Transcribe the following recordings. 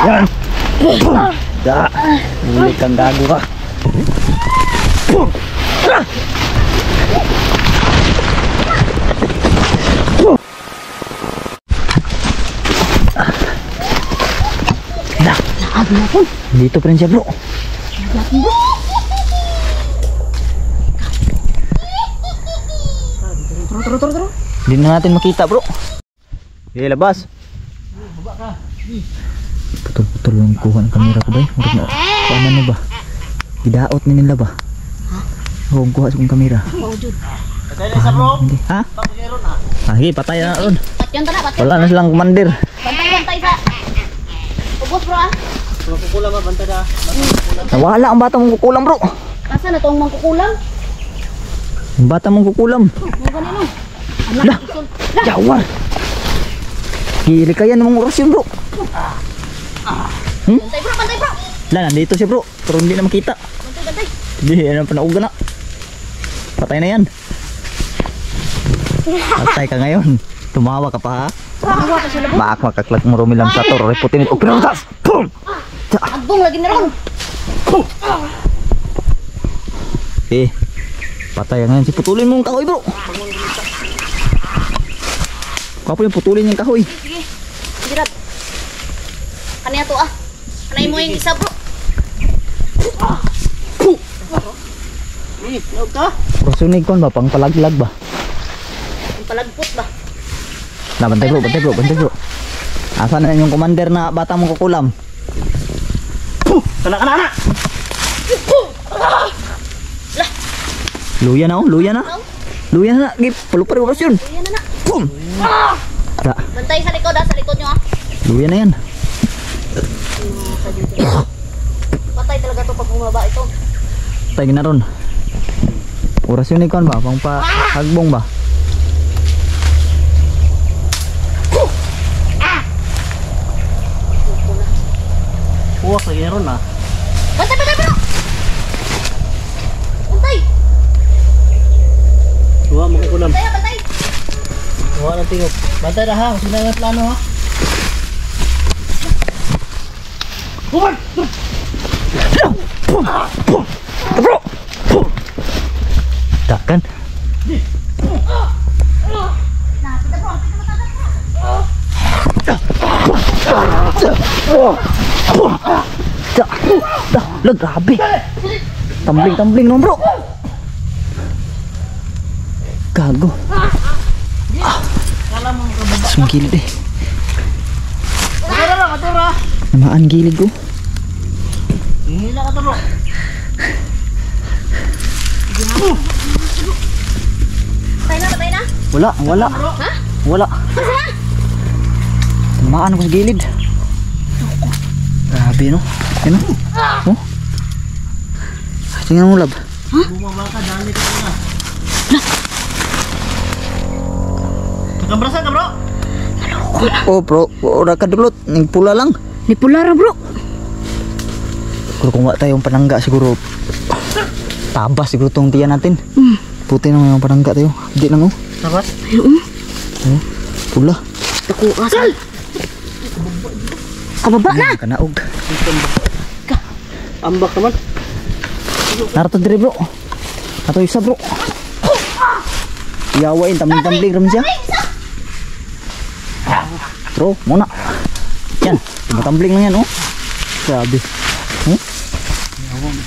Yan. Da. Ulit kang gago ka. Da. Dito pa rin siya, bro. Turo. Hindi na natin makita, bro. Okay, labas. Putol-putol yung kuha ng kamera ko ba? Paano na ba? Gidaot ni nila ba? Oo, kuha sa kong kamera. Patay na isa, bro. Hindi. Ha? Sige, patay na ron. Patyon ka na, patyon. Wala na silang commander. Bantay sa. Ubos, bro, ah. Magkukulam ba, bantay na. Nawala ang bata mong kukulam, bro. Asa na itong mangkukulam? Ang bata mong kukulam. Mga ganino. Lah. Anak, isun. Lah. Jawar. Gili kaya namang orasyon, bro. Bantay, bro, bantay, bro. Lah, nandito siya, bro. Pero hindi na makita. Bantay. Hindi, yan ang panauga na. Patay na yan. Patay ka ngayon. Tumawa ka pa, ha? Tumawa pa sila, bro. Maak makaklat mo rumilang sa toro. Reputin ito. Pinamutas! Pum! Agbong lagi na ron. Okay. Patay ngayon. Si putulin mo yung kahoy, bro. Kapo yung putulin yung kahoy. Sige. Sige, Rab. Kaniya to, ah. Kanay mo yung isa, bro. Huwag ka. Rasunig kon ba? Pang palaglag ba? Ang palagpot ba? Na, bantay bro. Asan na yung commander na bata mong kukulam? Kana. Luya na, oh. Luya na. Gip, palupar yung orasyon. Ayan na. Pum! Da. Bantay sa likod, ah. Sa likod nyo, ah. Luya na yan. Patay talaga to pag bumaba ito. Patay na ron. Orasyon ni kon ba? Pang hagbong ba? Huwag lagi na ron, ah. Bantay, bro. Bantay. Huwag magkukulam. Bantay. Huwag na tingog. Bantay na, ha. Kung sila nga plano, ha. Huwag! Bro! Takkan. Dah, grabe. Tumbling no, bro. Gago. Kala mo makababa. Sumagilid eh. Katura. Namaan gilid ko. Hihila ka to, bro. Patay na. Wala. Ha? Wala. Namaan ko sa gilid. Grabe no. Ano? Oh. Tingnan mo, lab. Bumaba ka, dali ka na. Nakabrasan ka, bro. Oh, bro. Ora ka dulot. Ning pula lang. Ni pula ra, bro. Pero kung wala tayong panangga siguro tabas siguro tong tiyan natin. Puti naman yung panangga tayo. Hindi lang oh. Tabas? Oh, pula. Ako asal. Kababa na. Kanaog. Ambak naman. Narito dire, bro. Ato isa, bro. Yawain tambling ram siya. Bro, muna. Yan, tumatambling lang yan, oh. Grabe.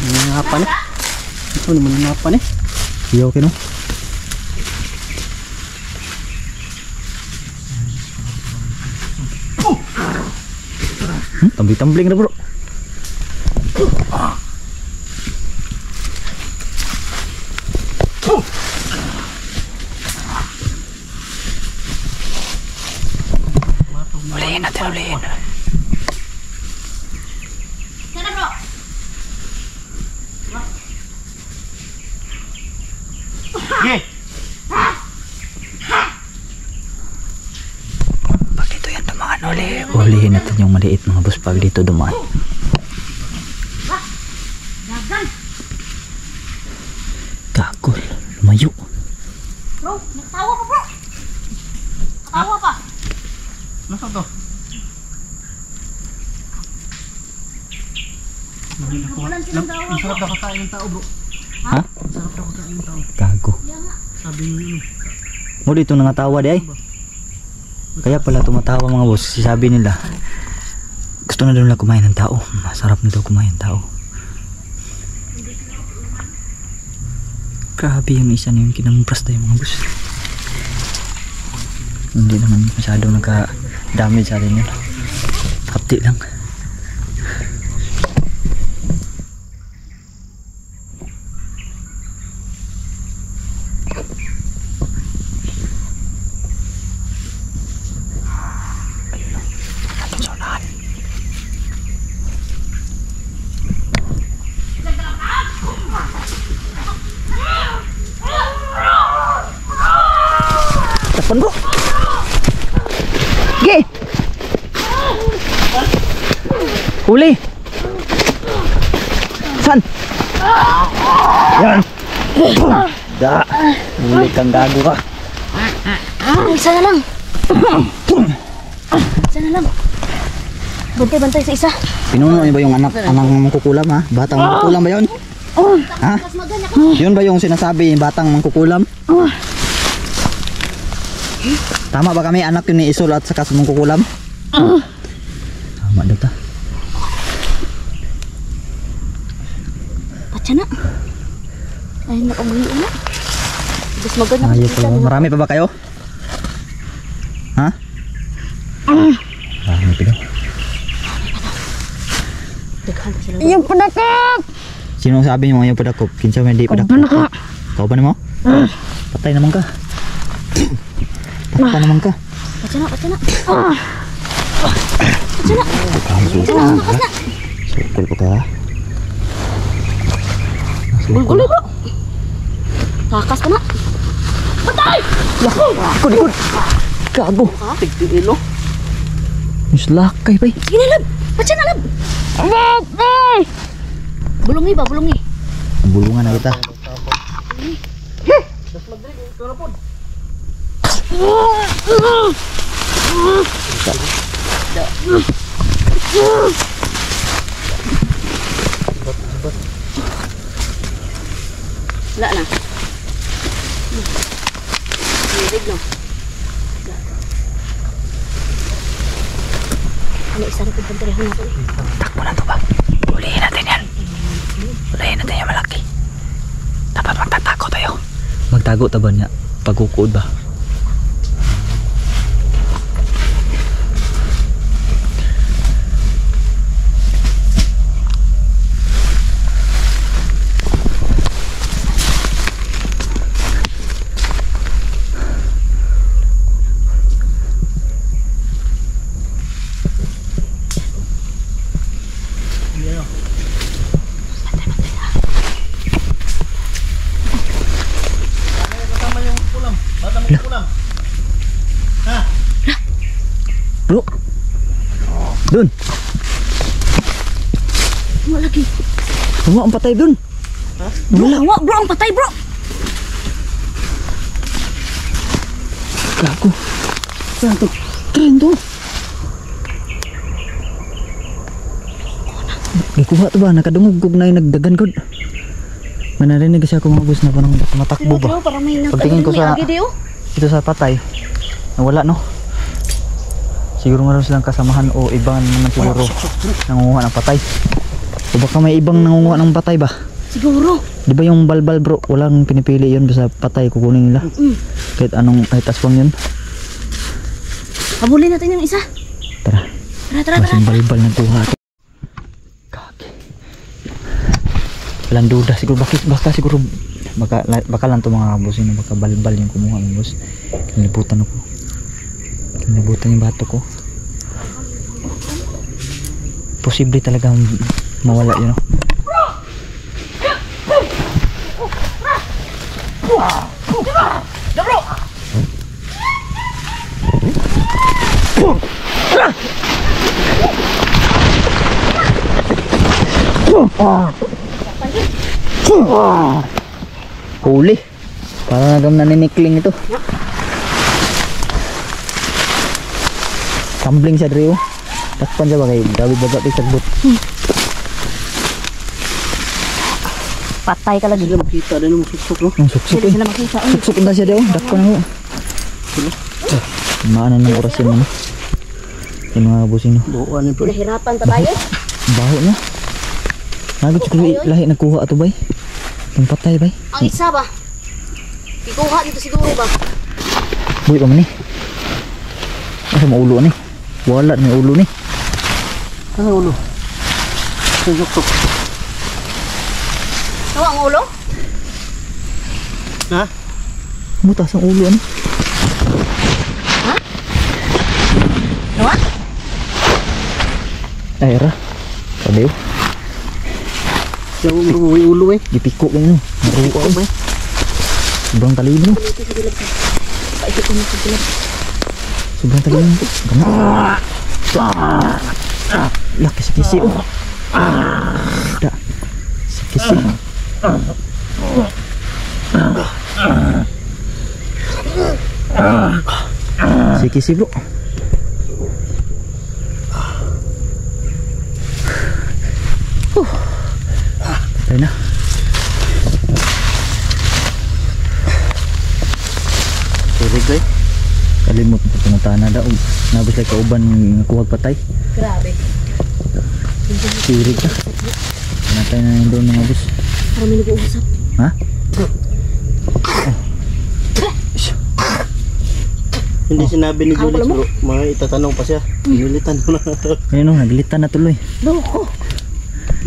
Nangapan eh. Ito naman nangapan eh. Iya, okay no? Tambling na, bro. Ulihin natin. Sana, bro. Sige. Pag dito yan dumaan ulit. Ulihin natin yung maliit mga boss pag dito dumaan. Dagan. Gagol. Lumayo. Bro, nagtawa pa, bro. Nagtawa pa. Nasaan to? Ang sarap na kakain ng tao bro. Ha? Ang sarap na kakain ng tao. Gago. Sabi nyo yun. Mo dito nangatawa di ay. Kaya pala tumatawa mga boss. Sabi nila gusto na daw nila kumain ng tao. Masarap na daw kumain ng tao. Grabe yung isa na yung kinampras tayo mga boss. Hindi naman masyadong nagka-damage sa atin yun. Hapti lang. Takpan bro. Ge. Huli. San? Yan. Da. Huli kang gago ka. Isa na lang. Isa na lang. Bantay-bantay sa isa. Pinuno niyo ba yung anak ng mangkukulam ha? Batang mangkukulam ba yun? Ha? Yun ba yung sinasabi batang mangkukulam? Tama ba kami anak yun ni Isol at saka sa mangkukulam? Tama daw ta. Patsa na. Ay, nakabuhi na. Mas magod na. Ayos po. Marami pa ba kayo? Ha? Marami pa daw. Daghan pa sila. Yung padakap! Sino sabi niyo mga yung padakop? Kinsa may di padakop? Padakap! Kau ba mo? Patay naman ka. Patay naman ka. Patsa na, patsa na. Sukul pa ka. Gulguloy bro. Takas pa na. Patay! Ikot, ikot. Gago. Tigtilo. Mas lakay pa eh. Sige na lab. Patsa na lab. Bulungi ba, bulungi. Bulungan na kita. Wala na. Hilig no. Ano isa na pagpantarihan natin. Takbo na to ba? Ulihin natin yan. Ulihin natin yung malaki. Dapat magtatago tayo. Magtago ta ba niya? Pagkukuod ba? Bro. Dun. Wala lagi. Wala ang patay dun. Wala. Wala bro, ang patay bro. Gago. Saan to? Tren to. Gikuha to ba? Nakadungog kog na yung nagdagan ko. Manarinig kasi ako mga boss na parang matakbo ba? Parang may Pagtingin ko sa ito sa patay. Nawala no? Siguro meron silang kasamahan o ibang naman siguro nangunguha ng patay. O baka may ibang nangunguha ng patay ba? Siguro. Di ba yung balbal bro? Walang pinipili yun basta patay kukunin nila. Kahit aswang yun. Habulin natin yung isa. Tara. Tara. Mas yung balbal nagkuha. Kaki. Walang duda siguro. Baka siguro baka lang ito mga boss yun. Baka balbal yung kumuha ng boss. Kinalibutan ako. Kinalibutan yung bato ko. Posible talaga mawala yun. Huli. Parang nagam naninikling ito. Tumbling siya Drio. Takpan siya ba kay David baga sagbot. Patay ka lagi. Sila makita din mo suksok no. Ang suksok Sila eh. sila makita. Suksok na siya daw. Dako na ho. Maanan ng oras yan ano. Yung mga busing no. Buuan ni bro. Nahirapan ta tayo. Baho niya. Nagot ko lahi nagkuha ato bay. Yung patay bay. Ang isa ba? Ikuha dito siguro ba? Buhay pa man eh. Asa mo ulo ni? Wala na ulo ni. Ano ulo? Suksok. Tawa ang ulo? Ha? Butas ang ulo ni. Tawa? Ay ra. Sabi ko. Siya mo ulo eh. Gipiko ka yun. Naruwa ko bay. Sobrang talino. Paikot ko sa silap. Sobrang talino. Gana. Lah kisi-kisi oh. Da. Kisi. Kisi bro. Tayo na. Tirig eh. Kalimot na pumuntahan na daw. Nabos lang kauban kuwag patay. Grabe. Sirig ka. Natay na yun doon mga bus. Parang may nag-uusap. Ha? Hindi sinabi ni Julie bro. Mga itatanong pa siya. Pilitan mo na. Ayun o, naglitan na tuloy. Loko.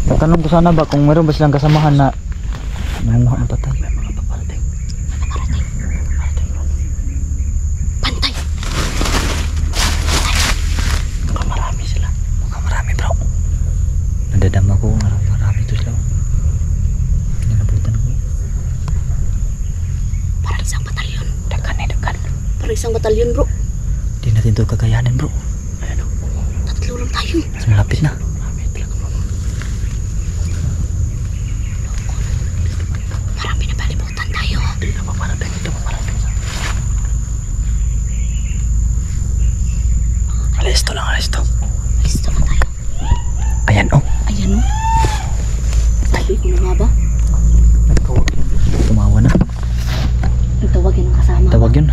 Tatanong ko sana ba kung meron ba silang kasamahan na nangunguha ng patay. Pantay. Mukhang marami sila. Mukhang marami bro. Nadadama ko, marami ito sila. Nanabutan ko. Parang isang batalyon. Dagan eh, dagan. Parang isang batalyon bro. Di natin ito kakayanin bro. Tatlo lang tayo. Mas malapit na. Parang pinapalibutan tayo. Dito pa parating. Dito pa parating. Alisto lang, alisto. Listo na tayo. Ayan oh. Ayan o. Sabi ko na nga ba? Tumawa na. Nagtawag yun ang kasama. Tawag yun.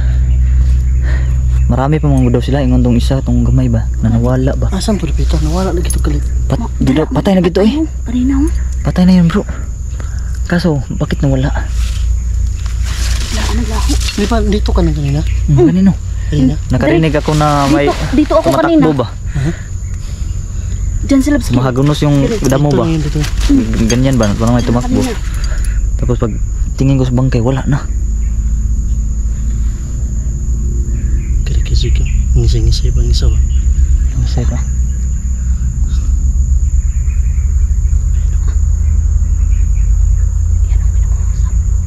Marami pa mga daw sila. Ingon tong isa, tong gamay ba? Na nawala ba? Asan to Lupita? Nawala na gito kalit. Patay na gito eh. Kanina o. Patay na yun bro. Kaso, bakit nawala? Wala ka naglaho. Di ba dito ka na kanina? Kanino? Kanina? Nakarinig ako na may Dito ako kanina. tumatakbo ba? Diyan sila bski. Mahagunos yung damo Dito ba? na yun, dito. Ganyan ba? Parang may tumakbo. Kanina. Tapos pag tingin ko sa bangkay, wala na. Kiri-kisi ka. Ngisay-ngisay bang isa ba? Ang say pa.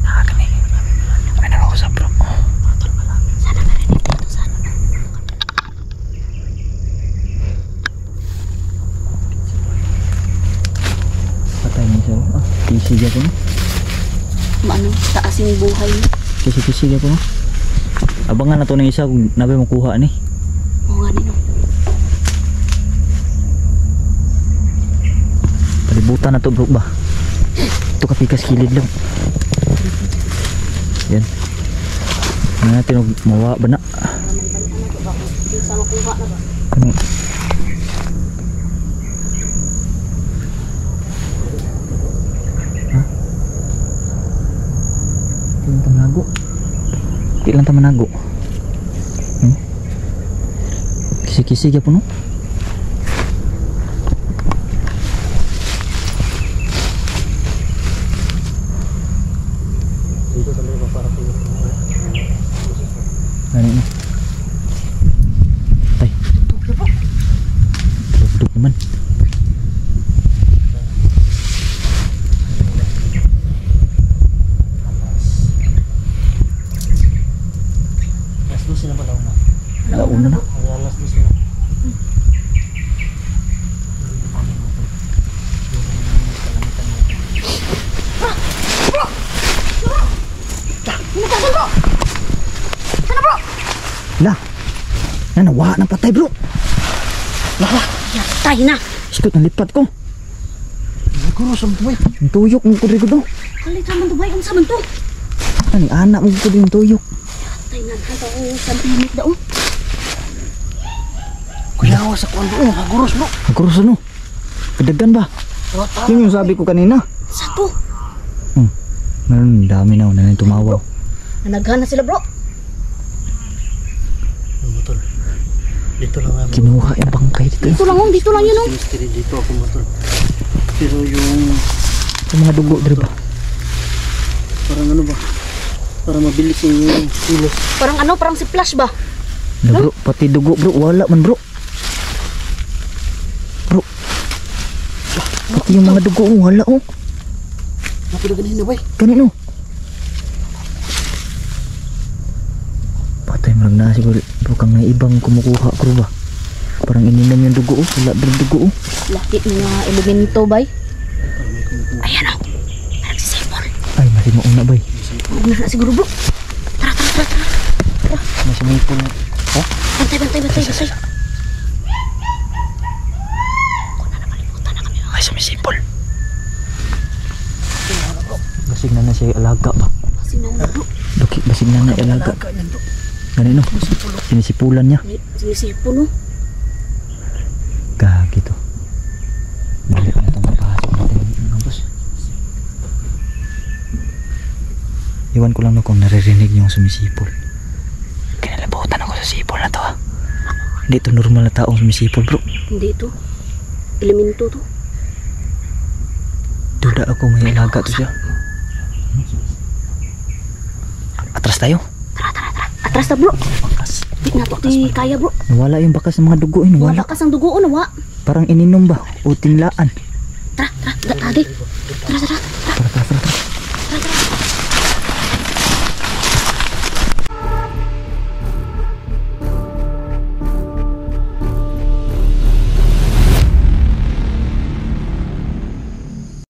Nakakanig. May nakausap bro. Sana marinig dito sa ano na. Patay niya siya. Ah, kisig ako no? Maano, taasin buhay. Kisig ako no? Abangan na to ng isa kung nabi mo kuha ni. Oo nga nino. Palibutan na to bro ba? Ito kapikas kilid lang. Yan. Ano natin mawa ba na? Sa makuha na ba? Ano? Ha? Di lang tamanago. Di lang tamanago. Kisi-kisi ka po no? Dito sa lima para kayo. Ano na? Tay. Duduk naman. Alas 12 na ba launa? Launa na. Alas 12 na. Lah. Nawa ng patay bro. Tayo na. Sikot ng lipat ko. Nagkuro sa mga Ang tuyok ng kudri ko daw. Kalit naman to bay. Ang saman to. Ano, anak mo ko din tuyok. Tay nan hay ko santimik daw. Kuya, sa kuwan doon. Haguros bro. Nagkurus ano? Kadagan ba? Yun yung sabi ko kanina. Sa to. Meron, dami na. Nanay tumawa. Nanaghana sila bro. Motor. Dito lang namin. Kinuha yung bangkay dito. Dito lang oh. Dito lang yun oh. Mystery dito ako motor. Pero yung Yung mga dugo, di ba? parang ano ba? Para mabilis yung kilos. Parang ano, parang si Flash ba? Na bro, pati dugo bro, wala man bro. Bro. Pati yung mga dugo, wala oh. Napila ganina bay. Kanino? Patay marag na siguro. Bro, kang may ibang kumukuha bro ba? Parang ininom yung dugo oh. Wala bro dugo oh. Laki mga elemento bay. Ayan oh. Parang si Seymour. Ay, matimo una bay. Huwag na siguro bro. Tara, tara, tara, tara. May sumipon na. Ha? Bantay, bantay, bantay, bantay. Kung na nakalimutan na kami mga. Ay, sumisipol. Basig na siya alaga ba? Kasi nauna bro. Basig na alaga. Ganun no? Sinisipulan niya. Sinisipo no. Gagi to. Balik na itong mapasok natin mga boss. Iwan ko lang no kung naririnig yung sumisipol. Kinalabutan ako sa sipol na to ha. Hindi to normal na taong sumisipol bro. Hindi ito. Elemento to. Duda ako may alaga to siya. Atras tayo. Tara, tara, tara. Atras na bro. Di na to di kaya bro. Nawala yung bakas ng mga dugo eh. Wala Nawala. bakas ang dugo o nawa. Parang ininom ba? O tinlaan. Tara, tara. Agi. Tara, tara. Tara.